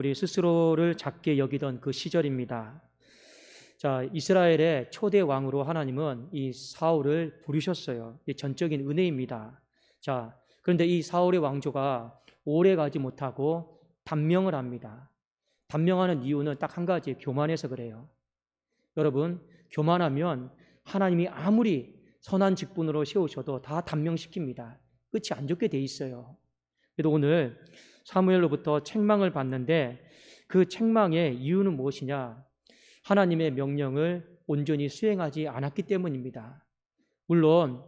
우리 스스로를 작게 여기던 그 시절입니다. 자, 이스라엘의 초대 왕으로 하나님은 이 사울을 부르셨어요. 이 전적인 은혜입니다. 자, 그런데 이 사울의 왕조가 오래 가지 못하고 단명을 합니다. 단명하는 이유는 딱 한 가지, 교만해서 그래요. 여러분, 교만하면 하나님이 아무리 선한 직분으로 세우셔도 다 단명시킵니다. 끝이 안 좋게 돼 있어요. 그래도 오늘 사무엘로부터 책망을 받는데 그 책망의 이유는 무엇이냐? 하나님의 명령을 온전히 수행하지 않았기 때문입니다. 물론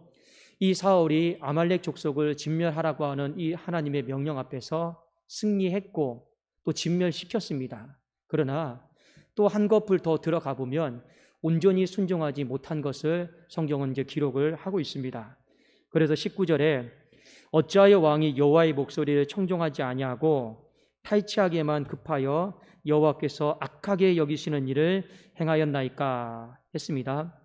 이 사울이 아말렉 족속을 진멸하라고 하는 이 하나님의 명령 앞에서 승리했고 또 진멸시켰습니다. 그러나 또 한 거풀 더 들어가 보면 온전히 순종하지 못한 것을 성경은 이제 기록을 하고 있습니다. 그래서 19절에 어찌하여 왕이 여호와의 목소리를 청종하지 아니하고 탈취하게만 급하여 여호와께서 악하게 여기시는 일을 행하였나이까 했습니다.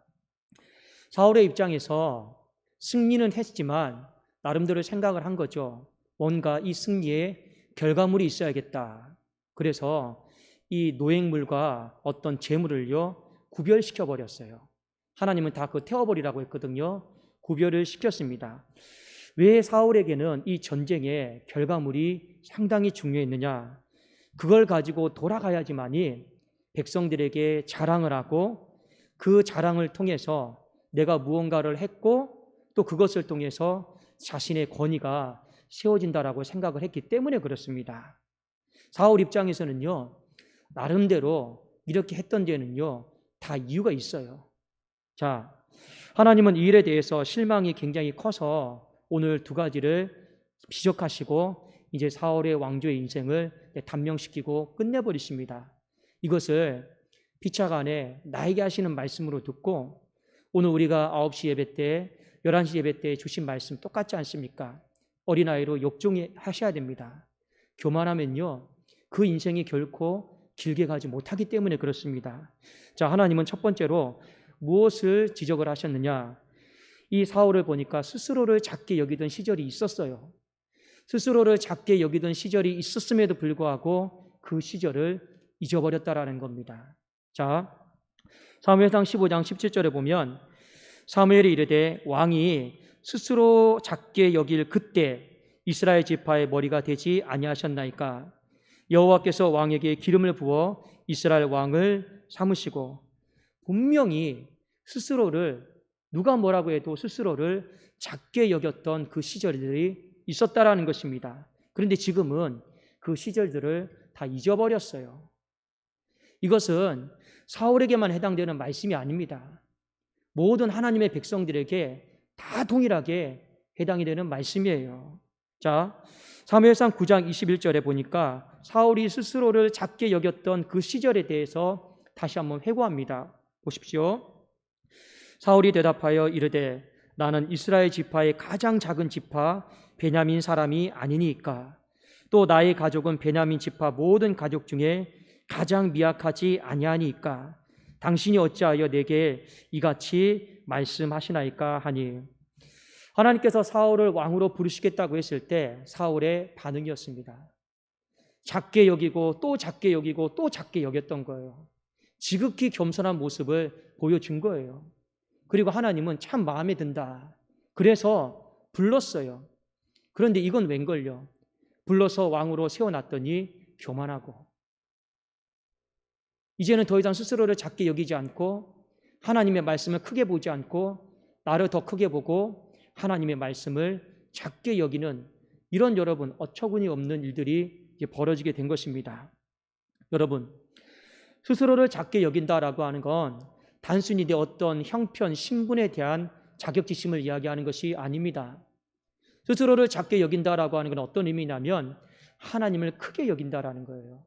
사울의 입장에서 승리는 했지만 나름대로 생각을 한 거죠. 뭔가 이 승리에 결과물이 있어야겠다. 그래서 이 노획물과 어떤 재물을요 구별시켜 버렸어요. 하나님은 다 그거 태워버리라고 했거든요. 구별을 시켰습니다. 왜 사울에게는 이 전쟁의 결과물이 상당히 중요했느냐? 그걸 가지고 돌아가야지만이 백성들에게 자랑을 하고 그 자랑을 통해서 내가 무언가를 했고 또 그것을 통해서 자신의 권위가 세워진다라고 생각을 했기 때문에 그렇습니다. 사울 입장에서는요, 나름대로 이렇게 했던 데는요, 다 이유가 있어요. 자, 하나님은 이 일에 대해서 실망이 굉장히 커서 오늘 두 가지를 지적하시고 이제 사울의 왕조의 인생을 단명시키고 끝내버리십니다. 이것을 피차간에 나에게 하시는 말씀으로 듣고 오늘 우리가 9시 예배 때 11시 예배 때 주신 말씀 똑같지 않습니까? 어린아이로 역종하셔야 됩니다. 교만하면요 그 인생이 결코 길게 가지 못하기 때문에 그렇습니다. 자, 하나님은 첫 번째로 무엇을 지적을 하셨느냐? 이 사울을 보니까 스스로를 작게 여기던 시절이 있었어요. 스스로를 작게 여기던 시절이 있었음에도 불구하고 그 시절을 잊어버렸다라는 겁니다. 자, 사무엘상 15장 17절에 보면 사무엘이 이르되 왕이 스스로 작게 여길 그때 이스라엘 지파의 머리가 되지 아니하셨나이까? 여호와께서 왕에게 기름을 부어 이스라엘 왕을 삼으시고 분명히 스스로를 누가 뭐라고 해도 스스로를 작게 여겼던 그 시절들이 있었다라는 것입니다. 그런데 지금은 그 시절들을 다 잊어버렸어요. 이것은 사울에게만 해당되는 말씀이 아닙니다. 모든 하나님의 백성들에게 다 동일하게 해당이 되는 말씀이에요. 자, 사무엘상 9장 21절에 보니까 사울이 스스로를 작게 여겼던 그 시절에 대해서 다시 한번 회고합니다. 보십시오. 사울이 대답하여 이르되 나는 이스라엘 지파의 가장 작은 지파 베냐민 사람이 아니니까 또 나의 가족은 베냐민 지파 모든 가족 중에 가장 미약하지 아니하니까 당신이 어찌하여 내게 이같이 말씀하시나이까 하니 하나님께서 사울을 왕으로 부르시겠다고 했을 때 사울의 반응이었습니다. 작게 여기고 또 작게 여기고 또 작게 여겼던 거예요. 지극히 겸손한 모습을 보여준 거예요. 그리고 하나님은 참 마음에 든다. 그래서 불렀어요. 그런데 이건 웬걸요? 불러서 왕으로 세워놨더니 교만하고 이제는 더 이상 스스로를 작게 여기지 않고 하나님의 말씀을 크게 보지 않고 나를 더 크게 보고 하나님의 말씀을 작게 여기는 이런 여러분 어처구니 없는 일들이 이제 벌어지게 된 것입니다. 여러분, 스스로를 작게 여긴다라고 하는 건 단순히 내 어떤 형편, 신분에 대한 자격지심을 이야기하는 것이 아닙니다. 스스로를 작게 여긴다라고 하는 건 어떤 의미냐면 하나님을 크게 여긴다라는 거예요.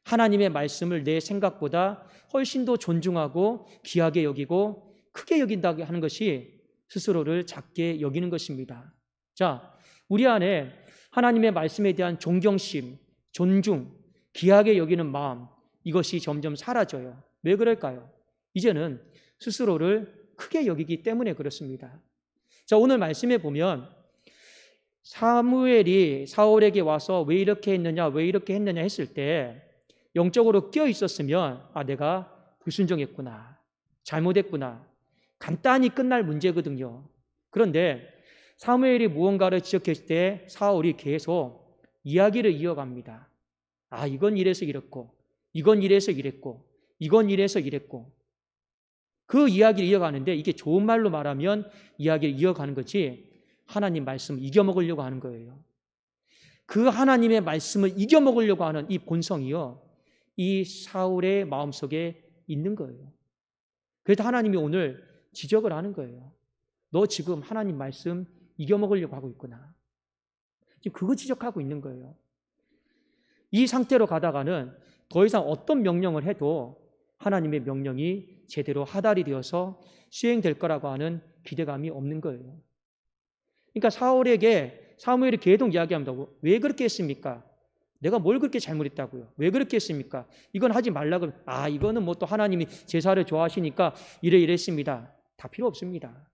하나님의 말씀을 내 생각보다 훨씬 더 존중하고 귀하게 여기고 크게 여긴다고 하는 것이 스스로를 작게 여기는 것입니다. 자, 우리 안에 하나님의 말씀에 대한 존경심, 존중, 귀하게 여기는 마음 이것이 점점 사라져요. 왜 그럴까요? 이제는 스스로를 크게 여기기 때문에 그렇습니다. 자, 오늘 말씀에 보면 사무엘이 사울에게 와서 왜 이렇게 했느냐, 왜 이렇게 했느냐 했을 때 영적으로 끼어 있었으면 내가 불순종했구나, 잘못했구나, 간단히 끝날 문제거든요. 그런데 사무엘이 무언가를 지적했을 때 사울이 계속 이야기를 이어갑니다. 이건 이래서 이랬고, 이건 이래서 이랬고, 이건 이래서 이랬고. 그 이야기를 이어가는데 이게 좋은 말로 말하면 이야기를 이어가는 거지 하나님 말씀을 이겨먹으려고 하는 거예요. 그 하나님의 말씀을 이겨먹으려고 하는 이 본성이요, 이 사울의 마음속에 있는 거예요. 그래서 하나님이 오늘 지적을 하는 거예요. 너 지금 하나님 말씀 이겨먹으려고 하고 있구나. 지금 그거 지적하고 있는 거예요. 이 상태로 가다가는 더 이상 어떤 명령을 해도 하나님의 명령이 제대로 하달이 되어서 수행될 거라고 하는 기대감이 없는 거예요. 그러니까 사무엘이 계속 이야기합니다. 왜 그렇게 했습니까? 내가 뭘 그렇게 잘못했다고요? 왜 그렇게 했습니까? 이건 하지 말라고. 이거는 뭐 또 하나님이 제사를 좋아하시니까 이랬습니다. 다 필요 없습니다.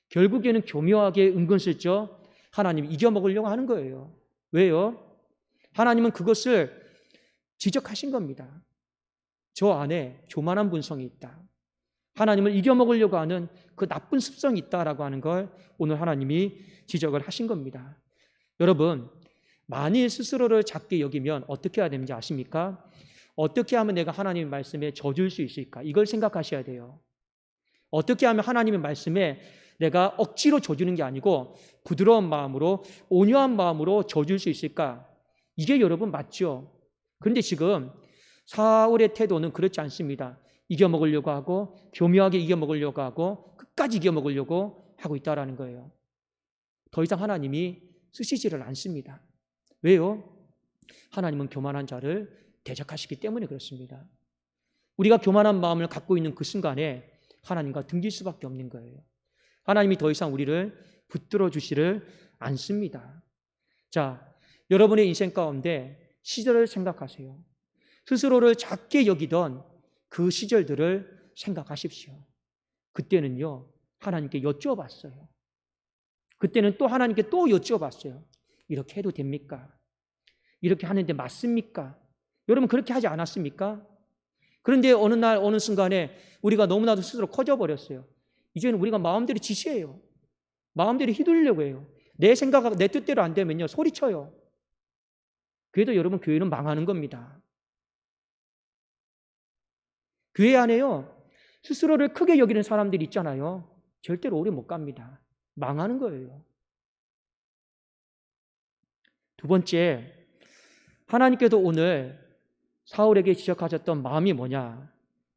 결국에는 교묘하게 은근슬쩍 하나님이 이겨먹으려고 하는 거예요. 왜요? 하나님은 그것을 지적하신 겁니다. 저 안에 교만한 본성이 있다. 하나님을 이겨먹으려고 하는 그 나쁜 습성이 있다라고 하는 걸 오늘 하나님이 지적을 하신 겁니다. 여러분, 만일 스스로를 작게 여기면 어떻게 해야 되는지 아십니까? 어떻게 하면 내가 하나님의 말씀에 져줄 수 있을까? 이걸 생각하셔야 돼요. 어떻게 하면 하나님의 말씀에 내가 억지로 져주는 게 아니고 부드러운 마음으로, 온유한 마음으로 져줄 수 있을까? 이게 여러분 맞죠? 그런데 지금 사울의 태도는 그렇지 않습니다. 이겨먹으려고 하고, 교묘하게 이겨먹으려고 하고, 끝까지 이겨먹으려고 하고 있다는 거예요. 더 이상 하나님이 쓰시지를 않습니다. 왜요? 하나님은 교만한 자를 대적하시기 때문에 그렇습니다. 우리가 교만한 마음을 갖고 있는 그 순간에 하나님과 등질 수밖에 없는 거예요. 하나님이 더 이상 우리를 붙들어 주시를 않습니다. 자, 여러분의 인생 가운데 시절을 생각하세요. 스스로를 작게 여기던 그 시절들을 생각하십시오. 그때는요, 하나님께 여쭤봤어요. 그때는 또 하나님께 또 여쭤봤어요. 이렇게 해도 됩니까? 이렇게 하는데 맞습니까? 여러분 그렇게 하지 않았습니까? 그런데 어느 날 어느 순간에 우리가 너무나도 스스로 커져버렸어요. 이제는 우리가 마음대로 지시해요. 마음대로 휘둘리려고 해요. 내 생각하고 내 뜻대로 안 되면요, 소리쳐요. 그래도 여러분 교회는 망하는 겁니다. 교회 안에요, 스스로를 크게 여기는 사람들이 있잖아요. 절대로 오래 못 갑니다. 망하는 거예요. 두 번째, 하나님께서 오늘 사울에게 지적하셨던 마음이 뭐냐?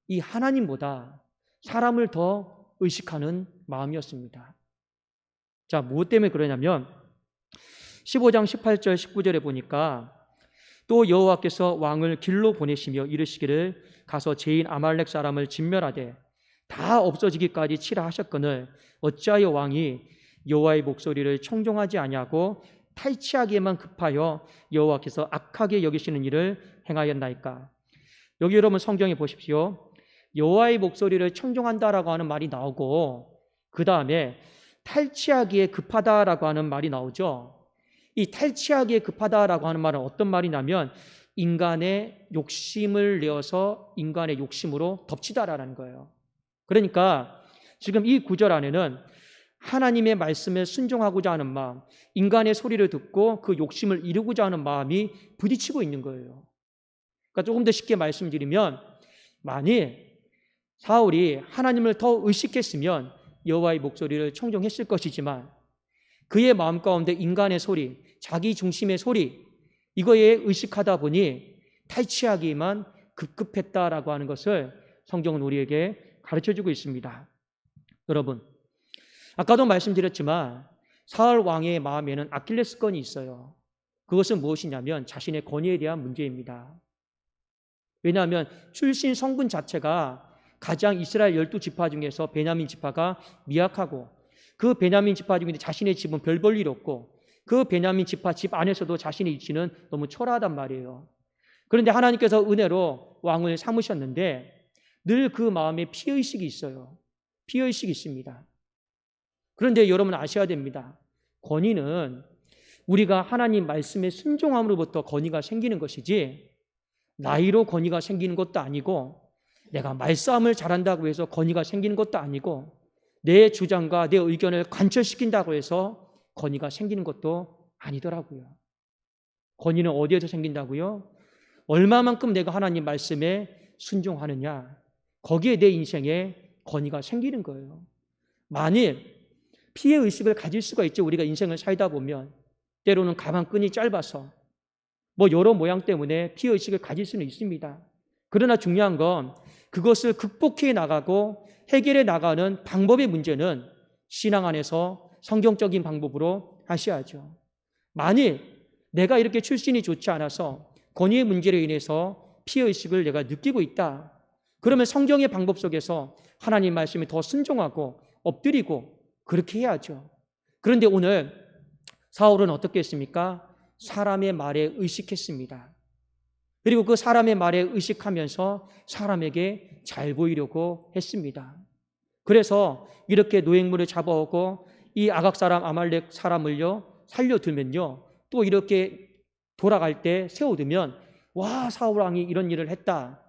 이 하나님보다 사람을 더 의식하는 마음이었습니다. 자, 무엇 때문에 그러냐면 15장 18절 19절에 보니까 또 여호와께서 왕을 길로 보내시며 이르시기를 가서 죄인 아말렉 사람을 진멸하되 다 없어지기까지 치라 하셨거늘 어찌하여 왕이 여호와의 목소리를 청종하지 아니하고 탈취하기에만 급하여 여호와께서 악하게 여기시는 일을 행하였나이까? 여기 여러분 성경에 보십시오. 여호와의 목소리를 청종한다라고 하는 말이 나오고 그 다음에 탈취하기에 급하다라고 하는 말이 나오죠. 이 탈취하기에 급하다라고 하는 말은 어떤 말이냐면 인간의 욕심을 내어서 인간의 욕심으로 덮치다라는 거예요. 그러니까 지금 이 구절 안에는 하나님의 말씀에 순종하고자 하는 마음, 인간의 소리를 듣고 그 욕심을 이루고자 하는 마음이 부딪히고 있는 거예요. 그러니까 조금 더 쉽게 말씀드리면 만일 사울이 하나님을 더 의식했으면 여호와의 목소리를 청종했을 것이지만 그의 마음 가운데 인간의 소리, 자기 중심의 소리, 이거에 의식하다 보니 탈취하기만 급급했다라고 하는 것을 성경은 우리에게 가르쳐주고 있습니다. 여러분, 아까도 말씀드렸지만 사울 왕의 마음에는 아킬레스건이 있어요. 그것은 무엇이냐면 자신의 권위에 대한 문제입니다. 왜냐하면 출신 성분 자체가 가장 이스라엘 12지파 중에서 베냐민 지파가 미약하고 그 베냐민 지파 중에 자신의 집은 별 볼 일 없고 그 베냐민 지파 집 안에서도 자신의 위치는 너무 초라하단 말이에요. 그런데 하나님께서 은혜로 왕을 삼으셨는데 늘 그 마음에 피의식이 있어요. 피의식이 있습니다. 그런데 여러분 아셔야 됩니다. 권위는 우리가 하나님 말씀에 순종함으로부터 권위가 생기는 것이지 나이로 권위가 생기는 것도 아니고 내가 말싸움을 잘한다고 해서 권위가 생기는 것도 아니고 내 주장과 내 의견을 관철시킨다고 해서 권위가 생기는 것도 아니더라고요. 권위는 어디에서 생긴다고요? 얼마만큼 내가 하나님 말씀에 순종하느냐, 거기에 내 인생에 권위가 생기는 거예요. 만일 피해의식을 가질 수가 있죠. 우리가 인생을 살다 보면 때로는 가방끈이 짧아서 여러 모양 때문에 피해의식을 가질 수는 있습니다. 그러나 중요한 건 그것을 극복해 나가고 해결해 나가는 방법의 문제는 신앙 안에서 성경적인 방법으로 하셔야죠. 만일 내가 이렇게 출신이 좋지 않아서 권위의 문제로 인해서 피해의식을 내가 느끼고 있다. 그러면 성경의 방법 속에서 하나님 말씀에 더 순종하고 엎드리고 그렇게 해야죠. 그런데 오늘 사울은 어떻게 했습니까? 사람의 말에 의식했습니다. 그리고 그 사람의 말에 의식하면서 사람에게 잘 보이려고 했습니다. 그래서 이렇게 노획물을 잡아오고 이 아각 사람 아말렉 사람을요 살려두면요 또 이렇게 돌아갈 때 세워두면 와 사울 왕이 이런 일을 했다.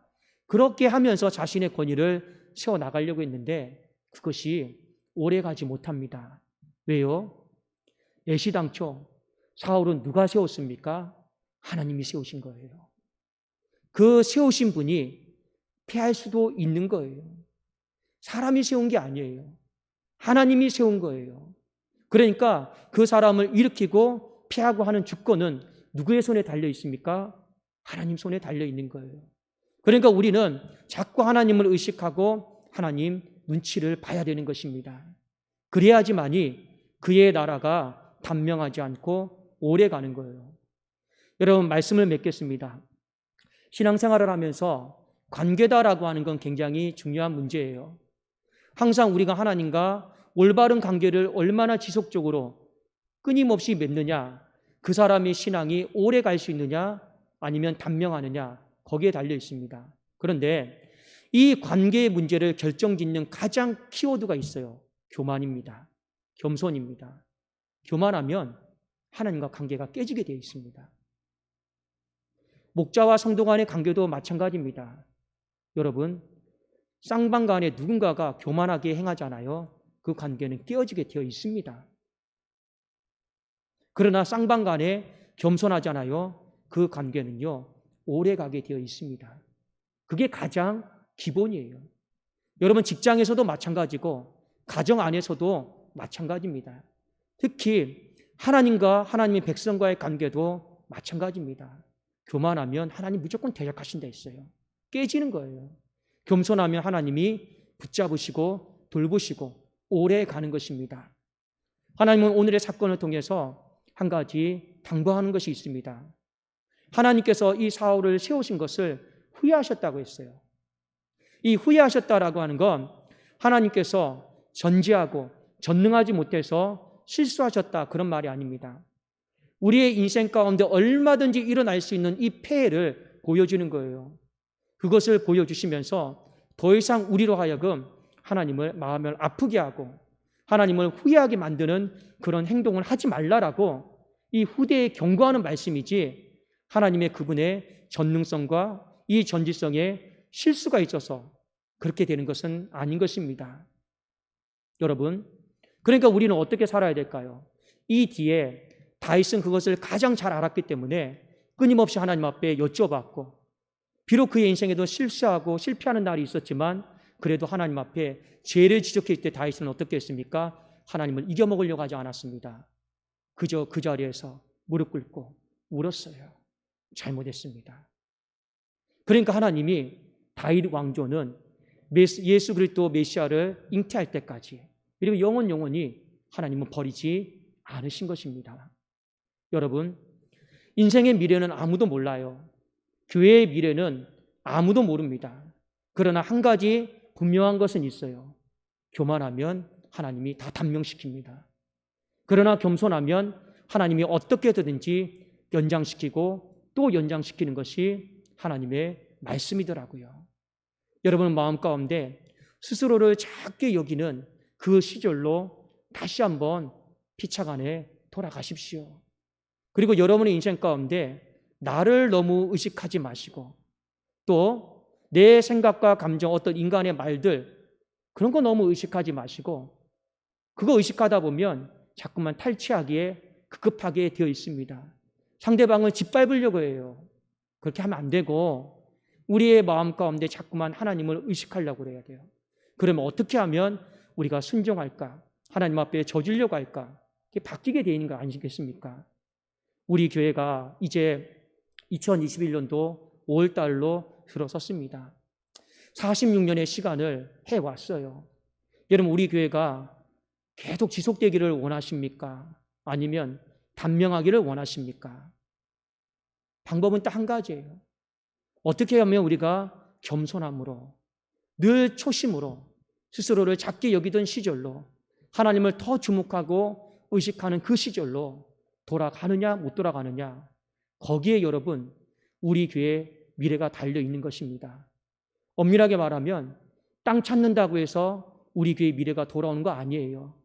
그렇게 하면서 자신의 권위를 세워나가려고 했는데 그것이 오래가지 못합니다. 왜요? 애시당초 사울은 누가 세웠습니까? 하나님이 세우신 거예요. 그 세우신 분이 피할 수도 있는 거예요. 사람이 세운 게 아니에요. 하나님이 세운 거예요. 그러니까 그 사람을 일으키고 피하고 하는 주권은 누구의 손에 달려 있습니까? 하나님 손에 달려 있는 거예요. 그러니까 우리는 자꾸 하나님을 의식하고 하나님 눈치를 봐야 되는 것입니다. 그래야지만이 그의 나라가 단명하지 않고 오래 가는 거예요. 여러분 말씀을 맺겠습니다. 신앙생활을 하면서 관계다라고 하는 건 굉장히 중요한 문제예요. 항상 우리가 하나님과 올바른 관계를 얼마나 지속적으로 끊임없이 맺느냐, 그 사람의 신앙이 오래 갈 수 있느냐 아니면 단명하느냐 거기에 달려 있습니다. 그런데 이 관계의 문제를 결정짓는 가장 키워드가 있어요. 교만입니다. 겸손입니다. 교만하면 하나님과 관계가 깨지게 되어 있습니다. 목자와 성도 간의 관계도 마찬가지입니다. 여러분, 쌍방 간에 누군가가 교만하게 행하잖아요. 그 관계는 깨어지게 되어 있습니다. 그러나 쌍방 간에 겸손하잖아요. 그 관계는요, 오래 가게 되어 있습니다. 그게 가장 기본이에요. 여러분, 직장에서도 마찬가지고, 가정 안에서도 마찬가지입니다. 특히 하나님과 하나님의 백성과의 관계도 마찬가지입니다. 교만하면 하나님 무조건 대적하신다 했어요. 깨지는 거예요. 겸손하면 하나님이 붙잡으시고 돌보시고 오래 가는 것입니다. 하나님은 오늘의 사건을 통해서 한 가지 당부하는 것이 있습니다. 하나님께서 이 사울을 세우신 것을 후회하셨다고 했어요. 이 후회하셨다라고 하는 건 하나님께서 전지하고 전능하지 못해서 실수하셨다 그런 말이 아닙니다. 우리의 인생 가운데 얼마든지 일어날 수 있는 이 폐해를 보여주는 거예요. 그것을 보여주시면서 더 이상 우리로 하여금 하나님을 마음을 아프게 하고 하나님을 후회하게 만드는 그런 행동을 하지 말라라고 이 후대에 경고하는 말씀이지 하나님의 그분의 전능성과 이 전지성에 실수가 있어서 그렇게 되는 것은 아닌 것입니다. 여러분, 그러니까 우리는 어떻게 살아야 될까요? 이 뒤에 다윗은 그것을 가장 잘 알았기 때문에 끊임없이 하나님 앞에 여쭤봤고 비록 그의 인생에도 실수하고 실패하는 날이 있었지만 그래도 하나님 앞에 죄를 지적했을 때 다윗은 어떻게 했습니까? 하나님을 이겨먹으려고 하지 않았습니다. 그저 그 자리에서 무릎 꿇고 울었어요. 잘못했습니다. 그러니까 하나님이 다윗 왕조는 예수 그리스도 메시아를 잉태할 때까지 그리고 영원히 하나님은 버리지 않으신 것입니다. 여러분, 인생의 미래는 아무도 몰라요. 교회의 미래는 아무도 모릅니다. 그러나 한 가지 분명한 것은 있어요. 교만하면 하나님이 다 단명시킵니다. 그러나 겸손하면 하나님이 어떻게 하든지 연장시키고 또 연장시키는 것이 하나님의 말씀이더라고요. 여러분 마음 가운데 스스로를 작게 여기는 그 시절로 다시 한번 피차간에 돌아가십시오. 그리고 여러분의 인생 가운데 나를 너무 의식하지 마시고 또 내 생각과 감정, 어떤 인간의 말들 그런 거 너무 의식하지 마시고 그거 의식하다 보면 자꾸만 탈취하기에 급급하게 되어 있습니다. 상대방을 짓밟으려고 해요. 그렇게 하면 안 되고 우리의 마음 가운데 자꾸만 하나님을 의식하려고 그래야 돼요. 그러면 어떻게 하면 우리가 순종할까? 하나님 앞에 져주려고 할까? 이게 바뀌게 되는 거 아니겠습니까? 우리 교회가 이제 2021년도 5월 달로 들어섰습니다. 46년의 시간을 해왔어요. 여러분, 우리 교회가 계속 지속되기를 원하십니까? 아니면 단명하기를 원하십니까? 방법은 딱 한 가지예요. 어떻게 하면 우리가 겸손함으로 늘 초심으로 스스로를 작게 여기던 시절로 하나님을 더 주목하고 의식하는 그 시절로 돌아가느냐 못 돌아가느냐, 거기에 여러분 우리 교회의 미래가 달려있는 것입니다. 엄밀하게 말하면 땅 찾는다고 해서 우리 교회의 미래가 돌아오는 거 아니에요.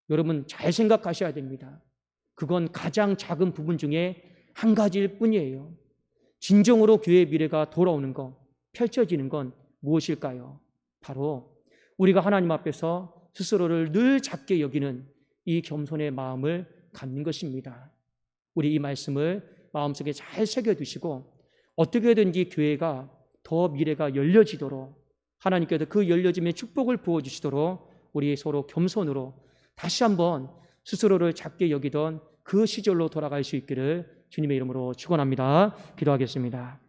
여러분 잘 생각하셔야 됩니다. 그건 가장 작은 부분 중에 한 가지일 뿐이에요. 진정으로 교회의 미래가 돌아오는 것, 펼쳐지는 건 무엇일까요? 바로 우리가 하나님 앞에서 스스로를 늘 작게 여기는 이 겸손의 마음을 갖는 것입니다. 우리 이 말씀을 마음속에 잘 새겨두시고 어떻게든지 교회가 더 미래가 열려지도록 하나님께서 그 열려짐의 축복을 부어주시도록 우리 서로 겸손으로 다시 한번 스스로를 작게 여기던 그 시절로 돌아갈 수 있기를 주님의 이름으로 축원합니다. 기도하겠습니다.